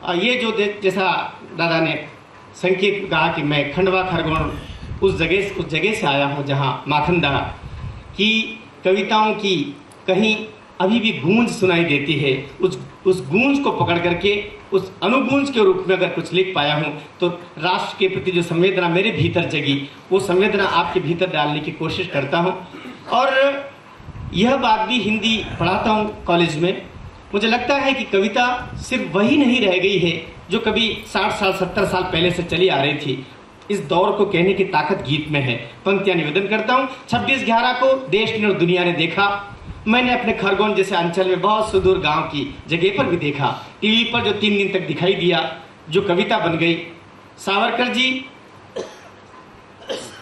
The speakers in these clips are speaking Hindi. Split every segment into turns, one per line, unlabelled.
ये जो जैसा दादा ने संकेत कहा कि मैं खंडवा खरगोन उस जगह से आया हूँ जहाँ माखनदा की कविताओं की कहीं अभी भी गूंज सुनाई देती है। उस गूंज को पकड़ करके उस अनुगूंज के रूप में अगर कुछ लिख पाया हूँ तो राष्ट्र के प्रति जो संवेदना मेरे भीतर जगी वो संवेदना आपके भीतर डालने की कोशिश करता हूँ। और यह बात भी हिंदी पढ़ाता हूँ कॉलेज में। मुझे लगता है कि कविता सिर्फ वही नहीं रह गई है जो कभी 60 साल 70 साल पहले से चली आ रही थी। इस दौर को कहने की ताकत गीत में है। पंक्तियां निवेदन करता हूँ। 26/11 को देश ने और दुनिया ने देखा। मैंने अपने खरगोन जैसे अंचल में बहुत सुदूर गांव की जगह पर भी देखा। टीवी पर जो 3 दिन तक दिखाई दिया, जो कविता बन गई।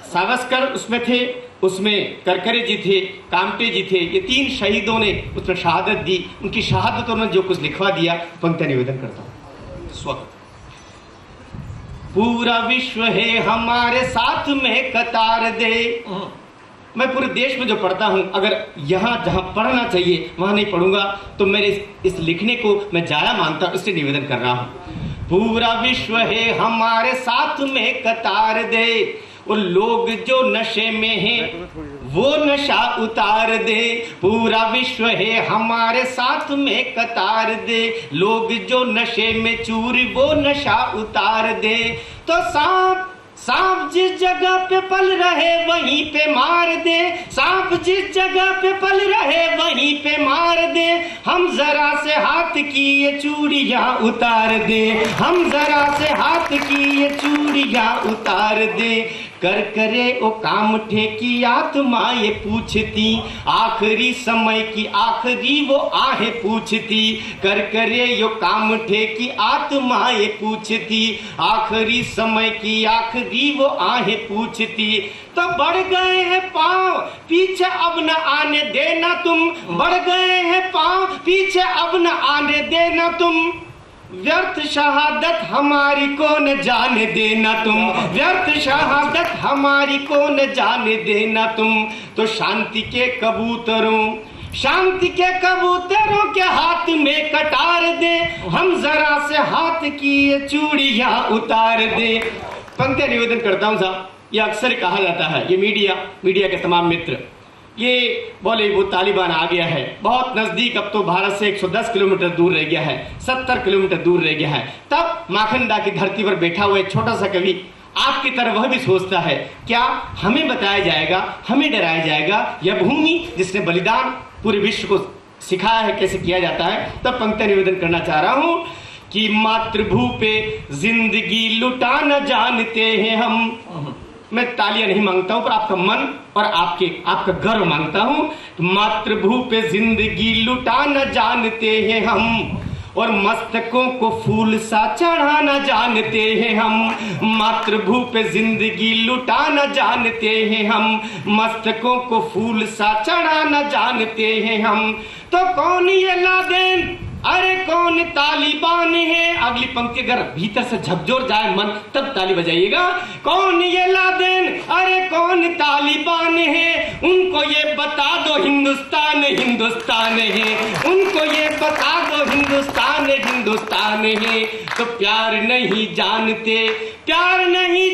सावरकर उसमें थे, उसमें करकरे जी थे, कामटे जी थे। ये 3 शहीदों ने उसमें शहादत दी। उनकी शहादतों ने जो कुछ लिखवा दिया, पंक्तियां निवेदन करता हूँ। स्वागत। पूरा विश्व है हमारे साथ में कतार दे। मैं पूरे देश में जो पढ़ता हूँ, अगर यहाँ जहाँ पढ़ना चाहिए वहाँ नहीं पढ़ूंगा तो मेरे इस लिखने को मैं जाया मानता हूँ, इसलिए निवेदन कर रहा हूँ। पूरा विश्व है हमारे साथ में कतार दे, और लोग जो नशे में हैं वो नशा उतार दे। पूरा विश्व है हमारे साथ में कतार दे, लोग जो नशे में चूर वो नशा उतार दे। तो सांप जिस जगह पे पल रहे वहीं पे मार दे। सांप जिस जगह पे पल रहे वहीं पे मार दे। हम जरा से हाथ की ये चूड़ियां उतार दे। हम जरा से हाथ की ये चूड़ियां उतार दे। कर करे ओ कामठे की आत्मा ये पूछती, आखिरी समय की आखिरी वो आहें पूछती। कर करे यो कामठे की आत्मा ये पूछती, आखिरी समय की आखिरी वो आहें पूछती। तो बढ़ गए हैं पांव पीछे अब न आने देना तुम। बढ़ गए हैं पांव पीछे अब न आने देना तुम। व्यर्थ शहादत हमारी को न जाने देना तुम। व्यर्थ शहादत हमारी को न जाने देना तुम। तो शांति के कबूतरों के हाथ में कटार दे। हम जरा से हाथ की ये चूड़ियां उतार दे। पंक्तियां निवेदन करता हूं साहब। ये अक्सर कहा जाता है, ये मीडिया के तमाम मित्र, ये बोले वो तालिबान आ गया है बहुत नजदीक, अब तो भारत से 110 किलोमीटर दूर रह गया है, 70 किलोमीटर दूर रह गया है। तब माखनदा की धरती पर बैठा हुआ एक छोटा सा कवि आपकी तरह वह भी सोचता है, क्या हमें बताया जाएगा, हमें डराया जाएगा? यह भूमि जिसने बलिदान पूरे विश्व को सिखाया है कैसे किया जाता है। तब पंक्ति निवेदन करना चाह रहा हूं कि मातृभू पे जिंदगी लुटा न जानते हैं हम। मैं तालियां नहीं मांगता हूं पर आपका मन और आपका गर्व मांगता हूं। मातृभू पे जिंदगी लुटा न जानते हैं हम, और मस्तकों को फूल सा चढ़ाना जानते हैं हम। मातृभू पे जिंदगी लुटा न जानते हैं हम, मस्तकों को फूल सा चढ़ाना जानते हैं हम। तो कौन ये लादेन, अरे कौन तालिबान है? अगली पंक्ति अगर भीतर से झकझोर जाए मन तब ताली बजाइएगा। कौन ये लादेन, अरे कौन तालिबान है? उनको ये बता दो हिंदुस्तान हिंदुस्तान है। उनको ये बता दो हिंदुस्तान हिंदुस्तान है। तो प्यार नहीं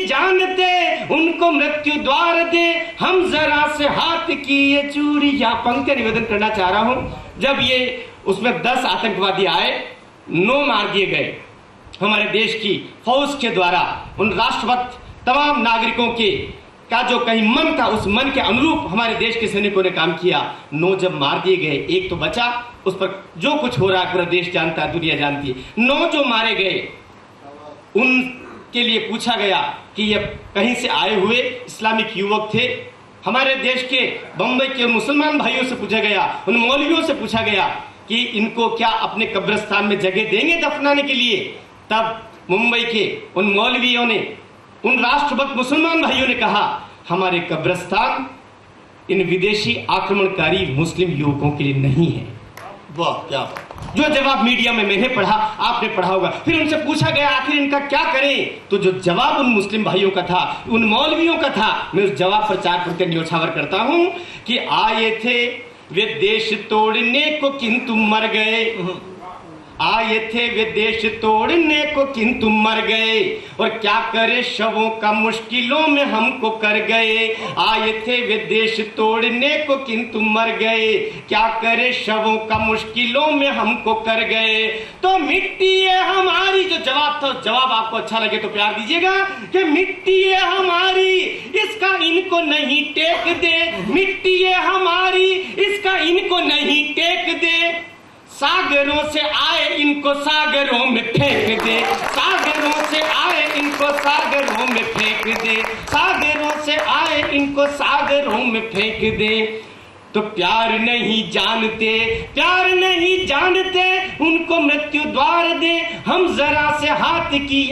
जानते उनको मृत्यु द्वार दे। हम जरा से हाथ की ये चूड़ियां। पंक्ति निवेदन करना चाह रहा हूं। जब ये उसमें 10 आतंकवादी आए, 9 मार दिए गए हमारे देश की फौज के द्वारा। उन राष्ट्रभक्त तमाम नागरिकों के का जो कहीं मन था, उस मन के अनुरूप हमारे देश के सैनिकों ने काम किया। 9 जब मार दिए गए, एक तो बचा, उस पर जो कुछ हो रहा है पूरा देश जानता है, दुनिया जानती है। 9 जो मारे गए उनके लिए पूछा गया कि ये कहीं से आए हुए इस्लामिक युवक थे। हमारे देश के बंबई के मुसलमान भाइयों से पूछा गया, उन मौलवियों से पूछा गया कि इनको क्या अपने कब्रिस्तान में जगह देंगे दफनाने के लिए? तब मुंबई के उन मौलवियों ने, उन राष्ट्रभक्त मुसलमान भाइयों ने कहा, हमारे कब्रिस्तान इन विदेशी आक्रमणकारी मुस्लिम युवकों के लिए नहीं है। वाह क्या जो जवाब मीडिया में मैंने पढ़ा, आपने पढ़ा होगा। फिर उनसे पूछा गया आखिर इनका क्या करें? तो जो जवाब उन मुस्लिम भाइयों का था, उन मौलवियों का था, मैं उस जवाब पर 4 पंक्तियां न्योछावर करता हूं कि आए थे वे देश तोड़ने को किंतु मर गए। आए थे वे देश तोड़ने को किंतु मर गए, और क्या करे शवों का मुश्किलों में हमको कर गए। आए थे वे देश तोड़ने को किंतु मर गए, क्या करे शवों का मुश्किलों में हमको कर गए। तो मिट्टी है हमारी, जो जवाब था जवाब आपको अच्छा लगे तो प्यार दीजिएगा, कि मिट्टी है हमारी इसका इनको नहीं टेक दे, मिट्टी है हमारी इसका इनको नहीं टेक दे। सागरों से आए इनको सागरों में फेंक दे, सागरों से आए इनको सागरों में फेंक दे, सागरों से आए इनको सागरों में फेंक दे। तो प्यार नहीं जानते, प्यार नहीं जानते उनको मृत्यु द्वार दे, हम जरा से हाथ की